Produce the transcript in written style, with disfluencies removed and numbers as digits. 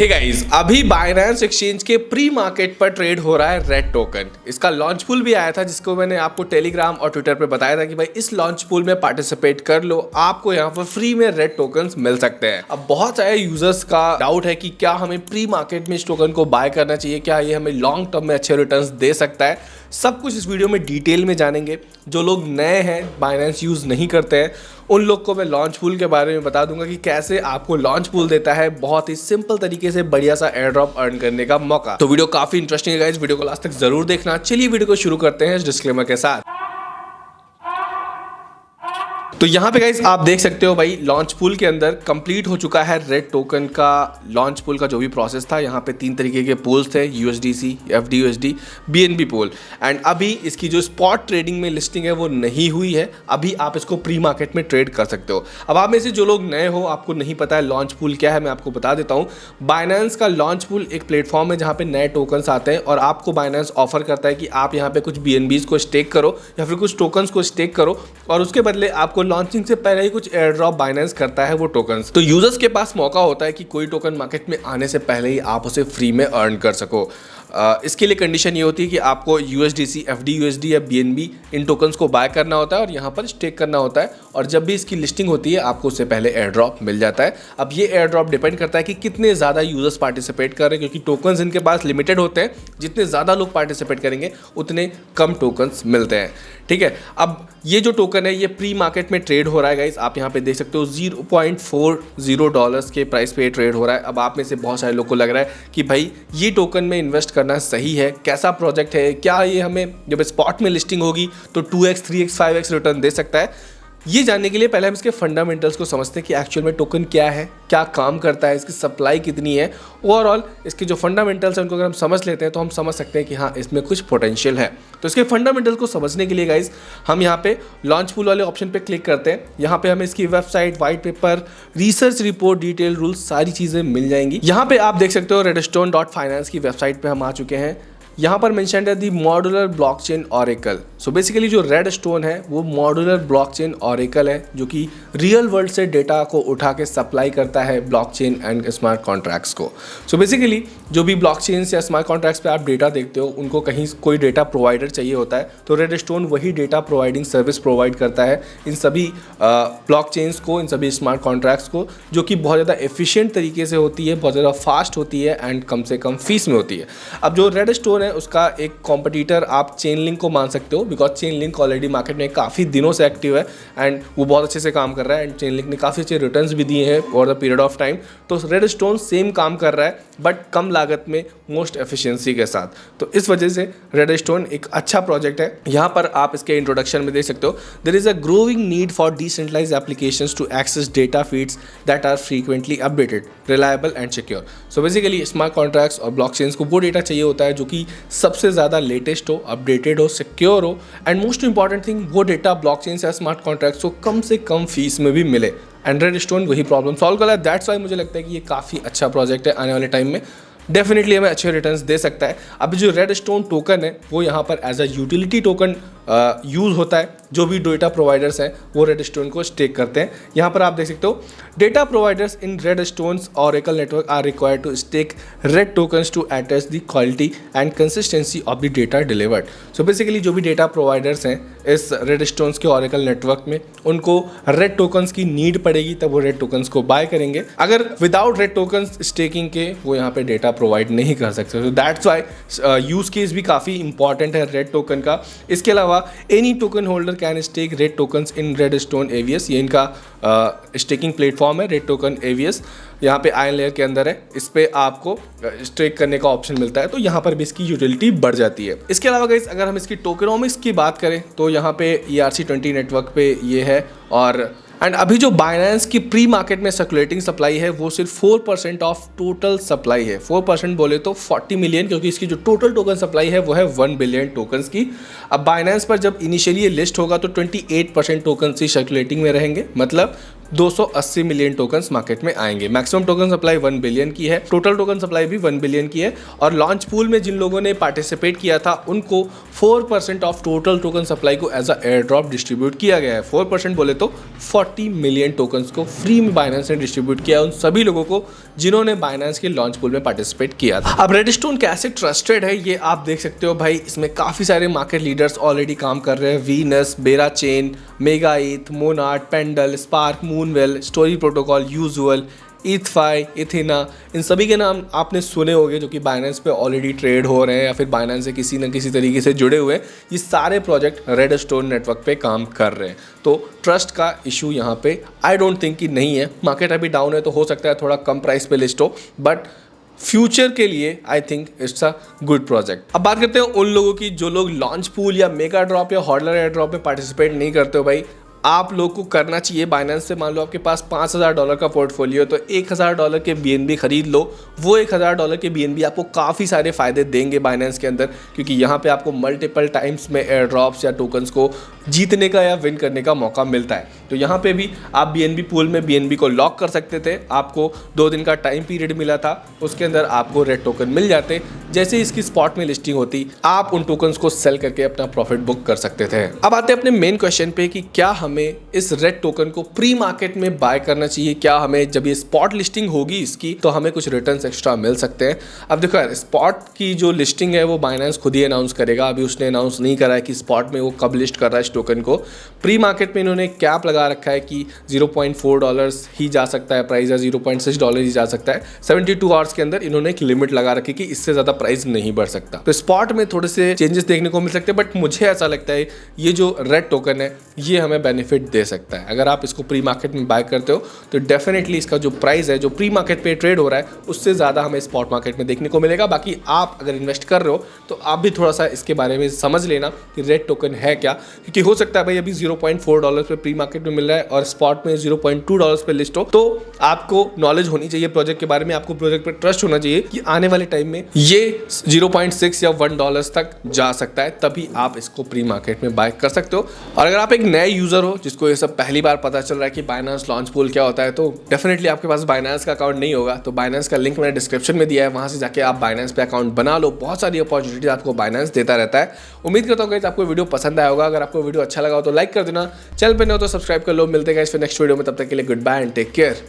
Hey guys, अभी Binance exchange के pre market पर ट्रेड हो रहा है रेड टोकन। इसका लॉन्च पूल भी आया था जिसको मैंने आपको टेलीग्राम और ट्विटर पे बताया था कि भाई इस लॉन्च पूल में पार्टिसिपेट कर लो, आपको यहाँ पर फ्री में रेड टोकन्स मिल सकते हैं। अब बहुत सारे यूजर्स का डाउट है कि क्या हमें प्री मार्केट में इस टोकन को बाय करना चाहिए, क्या ये हमें लॉन्ग टर्म में अच्छे रिटर्न्स दे सकता है। सब कुछ इस वीडियो में डिटेल में जानेंगे। जो लोग नए हैं, बाइनेंस यूज़ नहीं करते हैं, उन लोग को मैं लॉन्च पूल के बारे में बता दूंगा कि कैसे आपको लॉन्च पूल देता है बहुत ही सिंपल तरीके से बढ़िया सा एयर ड्रॉप अर्न करने का मौका। तो वीडियो काफी इंटरेस्टिंग है गाइस, वीडियो को लास्ट तक जरूर देखना। चलिए वीडियो को शुरू करते हैं इस डिस्क्लेमर के साथ। तो यहाँ पे गाइस आप देख सकते हो भाई लॉन्च पूल के अंदर कंप्लीट हो चुका है रेड टोकन का लॉन्च पूल का जो भी प्रोसेस था। यहाँ पे 3 तरीके के पूल्स थे, USDC, FDUSD, BNB pool. And अभी इसकी जो स्पॉट ट्रेडिंग में लिस्टिंग है वो नहीं हुई है, अभी आप इसको प्री मार्केट में ट्रेड कर सकते हो। अब आप में से जो लोग नए हो, आपको नहीं पता है लॉन्च पूल क्या है, मैं आपको बता देता हूँ। बाइनेंस का लॉन्च पूल एक प्लेटफॉर्म है जहाँ पे नए टोकन्स आते हैं और आपको बाइनेंस ऑफर करता है कि आप यहाँ पे कुछ BNBs को स्टेक करो या फिर कुछ टोकन्स को स्टेक करो और उसके बदले आपको लॉन्चिंग से पहले ही कुछ एयर ड्रॉप बाइनेंस करता है वो टोकन्स। तो यूजर्स के पास मौका होता है कि कोई टोकन मार्केट में आने से पहले ही आप उसे फ्री में अर्न कर सको। इसके लिए कंडीशन ये होती है कि आपको USDC, FDUSD या BNB इन टोकन्स को बाय करना होता है और यहाँ पर स्टेक करना होता है, और जब भी इसकी लिस्टिंग होती है आपको उससे पहले एयर ड्रॉप मिल जाता है। अब ये एयर ड्रॉप डिपेंड करता है कि कितने ज़्यादा यूजर्स पार्टिसिपेट कर रहे हैं, क्योंकि टोकन्स इनके पास लिमिटेड होते हैं। जितने ज़्यादा लोग पार्टिसिपेट करेंगे उतने कम टोकन्स मिलते हैं, ठीक है। अब ये जो टोकन है ये प्री मार्केट में ट्रेड हो रहा है गाइस, आप यहाँ पे देख सकते हो $0.40 के प्राइस पे ट्रेड हो रहा है। अब आप में से बहुत सारे लोग को लग रहा है कि भाई ये टोकन में इन्वेस्ट करना सही है, कैसा प्रोजेक्ट है, क्या ये हमें जब स्पॉट में लिस्टिंग होगी तो 2x, 3x, 5x रिटर्न दे सकता है। ये जानने के लिए पहले हम इसके फंडामेंटल्स को समझते हैं कि एक्चुअल में टोकन क्या है, क्या काम करता है, इसकी सप्लाई कितनी है। ओवरऑल इसके जो फंडामेंटल्स हैं उनको अगर हम समझ लेते हैं तो हम समझ सकते हैं कि हाँ इसमें कुछ पोटेंशियल है। तो इसके फंडामेंटल्स को समझने के लिए गाइस हम यहाँ पे लॉन्च पूल वाले ऑप्शन पे क्लिक करते हैं। यहाँ पे हमें इसकी website, white paper, research report, detail rules सारी चीज़ें मिल जाएंगी। यहाँ पे आप देख सकते हो redstone.finance की वेबसाइट पर हम आ चुके हैं। यहाँ पर मेंशन्ड है the modular blockchain oracle. So basically जो रेडस्टोन है वो मॉड्यूलर ब्लॉकचेन ऑरेकल है जो कि रियल वर्ल्ड से डेटा को उठा के सप्लाई करता है ब्लॉकचेन एंड स्मार्ट कॉन्ट्रैक्ट्स को। सो बेसिकली जो भी ब्लॉकचेन या स्मार्ट कॉन्ट्रैक्ट्स पे आप डेटा देखते हो उनको कहीं कोई डेटा प्रोवाइडर चाहिए होता है, तो रेडस्टोन वही डेटा प्रोवाइडिंग सर्विस प्रोवाइड करता है इन सभी ब्लॉकचेन्स को, इन सभी स्मार्ट कॉन्ट्रैक्ट्स को, जो कि बहुत ज़्यादा एफिशिएंट तरीके से होती है, बहुत ज़्यादा फास्ट होती है एंड कम से कम फीस में होती है। अब जो रेडस्टोन है उसका एक कॉम्पिटिटर आप चेनलिंक को मान सकते हो, बिकॉज चेनलिंक ऑलरेडी मार्केट में काफ़ी दिनों से एक्टिव है एंड वो बहुत अच्छे से काम कर रहा है एंड चेनलिंक ने काफ़ी अच्छे रिटर्न्स भी दिए हैं over the period of time. तो रेडस्टोन सेम काम कर रहा है बट कम लागत में, मोस्ट एफिशिएंसी के साथ। तो इस वजह से रेडस्टोन एक अच्छा प्रोजेक्ट है। यहाँ पर आप इसके इंट्रोडक्शन में देख सकते हो, there is a growing need for decentralised applications to access data feeds that are frequently updated, reliable and secure. So basically smart contracts और ब्लॉकचेन्स को वो डेटा चाहिए होता है जो कि सबसे ज़्यादा लेटेस्ट हो, अपडेटेड हो, सिक्योर हो एंड मोस्ट इंपॉर्टेंट थिंग वो डेटा ब्लॉकचेन्स या स्मार्ट कॉन्ट्रैक्ट्स को कम से कम फीस में भी मिले। एंड रेडस्टोन वही प्रॉब्लम सॉल्व कर रहा है। दैट्स वाई मुझे लगता है कि ये काफ़ी अच्छा प्रोजेक्ट है, आने वाले टाइम में डेफिनेटली हमें अच्छे रिटर्न्स दे सकता है। अभी जो रेडस्टोन टोकन है वो यहाँ पर as a utility token use होता है। जो भी डेटा प्रोवाइडर्स हैं वो रेडस्टोन को स्टेक करते हैं। यहाँ पर आप देख सकते हो, data providers in RedStone's oracle network are required to stake red tokens to attest the quality and consistency of the data delivered. So basically जो भी डेटा प्रोवाइडर्स हैं इस रेडस्टोन्स के ऑरेकल नेटवर्क में, उनको रेड टोकन्स की नीड पड़ेगी तब वो रेड टोकन्स को बाय करेंगे। अगर विदाउट रेड टोकन्स स्टेकिंग के वो यहाँ पे डेटा प्रोवाइड नहीं कर सकते। तो दैट्स वाई यूज केस भी काफ़ी इंपॉर्टेंट है रेड टोकन का। इसके अलावा any token holder can stake red tokens in RedStone AVS. ये इनका स्टेकिंग प्लेटफॉर्म है रेड टोकन एवीएस। यहाँ पे आयन लेयर के अंदर है, इस पे आपको स्टेक करने का ऑप्शन मिलता है, तो यहाँ पर भी इसकी यूटिलिटी बढ़ जाती है। इसके अलावा गाइस अगर हम इसकी टोकेनोमिक्स की बात करें तो यहाँ पे ERC20 नेटवर्क पे ये है। और एंड अभी जो बाइनेंस की प्री मार्केट में सर्कुलेटिंग सप्लाई है वो सिर्फ 4% ऑफ टोटल सप्लाई है। 4% बोले तो 40 मिलियन, क्योंकि इसकी जो टोटल टोकन सप्लाई है वो है 1 बिलियन टोकन्स की। अब बाइनेंस पर जब इनिशियली ये लिस्ट होगा तो 28% टोकन्स ही सर्कुलेटिंग में रहेंगे, मतलब 280 मिलियन टोकन्स मार्केट में आएंगे। मैक्सिमम टोकन सप्लाई 1 बिलियन की है, टोटल टोकन सप्लाई भी 1 बिलियन की है। और लॉन्च पूल में जिन लोगों ने पार्टिसिपेट किया था उनको 4% ऑफ टोटल टोकन सप्लाई को as a airdrop distribute किया गया है। 4% बोले तो 40 मिलियन टोकन्स को फ्री में बाइनेंस ने डिस्ट्रीब्यूट किया उन सभी लोगों को जिन्होंने बाइनेंस के लॉन्च पूल में पार्टिसिपेट किया था। अब रेडस्टोन कैसे ट्रस्टेड है ये आप देख सकते हो भाई, इसमें काफ़ी सारे मार्केट लीडर्स ऑलरेडी काम कर रहे हैं। Venus, Berachain, Mega ETH, Monad, Pendle, Spark, Moonwell, Story Protocol, Usual, EtherFi, Ethena, इन सभी के नाम आपने सुने होंगे जो कि बाइनेंस पे ऑलरेडी ट्रेड हो रहे हैं या फिर बाइनेंस से किसी न किसी तरीके से जुड़े हुए हैं। ये सारे प्रोजेक्ट रेडस्टोन नेटवर्क पे काम कर रहे हैं। तो ट्रस्ट का इशू यहाँ पे आई डोंट थिंक कि नहीं है। मार्केट अभी डाउन है तो हो सकता है थोड़ा कम प्राइस पे लिस्ट हो, बट फ्यूचर के लिए I think it's a good project. अब बात करते हैं उन लोगों की जो लोग लॉन्च पूल या मेगा ड्रॉप या हॉडलर एयर ड्रॉप में पार्टिसिपेट नहीं करते हो। भाई आप लोग को करना चाहिए। बाइनेंस से मान लो आपके पास $5000 का पोर्टफोलियो, तो $1000 के BNB खरीद लो। वो $1000 के BNB आपको काफ़ी सारे फायदे देंगे बाइनेंस के अंदर, क्योंकि यहाँ पे आपको मल्टीपल टाइम्स में एयर ड्रॉप्स या टोकन्स को जीतने का या विन करने का मौका मिलता है। तो यहाँ पे भी आप BNB पूल में BNB को लॉक कर सकते थे। आपको 2 दिन का टाइम पीरियड मिला था, उसके अंदर आपको रेड टोकन मिल जाते। जैसे इसकी स्पॉट में लिस्टिंग होती आप उन टोकन्स को सेल करके अपना प्रॉफिट बुक कर सकते थे। अब आते हैं अपने मेन क्वेश्चन पे कि क्या हमें इस रेड टोकन को प्री मार्केट में बाय करना चाहिए। क्या हमें जब ये स्पॉट लिस्टिंग होगी इसकी तो हमें कुछ रिटर्न्स एक्स्ट्रा मिल सकते हैं। अब देखो यार, स्पॉट की जो लिस्टिंग है वो बाइनेंस खुद ही अनाउंस करेगा। अभी उसने अनाउंस नहीं करा है कि स्पॉट में वो कब लिस्ट कर रहा है इस टोकन को। प्री मार्केट में इन्होंने कैप लगा रखा है कि $0.4 ही जा सकता है प्राइस, या $0.6 ही जा सकता है। 72 आवर्स के अंदर इन्होंने एक लिमिट लगा रखी कि इससे ज़्यादा प्राइस नहीं बढ़ सकता। तो स्पॉट में थोड़े से चेंजेस देखने को मिल सकते हैं, बट मुझे ऐसा लगता है ये जो रेड टोकन है ये हमें बेनिफिट दे सकता है। अगर आप इसको प्री मार्केट में बाय करते हो तो डेफिनेटली इसका जो प्राइस है जो प्री मार्केट पे ट्रेड हो रहा है उससे ज़्यादा हमें स्पॉट मार्केट में देखने को मिलेगा। बाकी आप अगर इन्वेस्ट कर रहे हो तो आप भी थोड़ा सा इसके बारे में समझ लेना कि रेड टोकन है क्या, क्योंकि हो सकता है भाई अभी $0.4 पे प्री मार्केट में मिल रहा है और स्पॉट में $0.2 पे लिस्ट हो। तो आपको नॉलेज होनी चाहिए प्रोजेक्ट के बारे में, आपको प्रोजेक्ट पर ट्रस्ट होना चाहिए कि आने वाले टाइम में ये 0.6 या $1 तक जा सकता है, तभी आप इसको प्री मार्केट में बाय कर सकते हो। और अगर आप एक नए यूजर हो जिसको ये सब पहली बार पता चल रहा है कि बाइनेंस लॉन्च पूल क्या होता है, तो डेफिनेटली आपके पास बाइनेंस का अकाउंट नहीं होगा तो बाइनेंस का लिंक मैंने डिस्क्रिप्शन में दिया है, वहां से जाके आप बाइनेंस पे अकाउंट बना लो। बहुत सारी अपॉर्चुनिटीज आपको बाइनेंस देता रहता है। उम्मीद करता हूँ गाइस आपको वीडियो पसंद आया होगा। अगर आपको वीडियो अच्छा लगा हो तो लाइक कर देना, चैनल पे नहीं हो तो सब्सक्राइब कर लो। मिलते हैं गाइस फिर नेक्स्ट वीडियो में, तब तक के लिए goodbye and take care.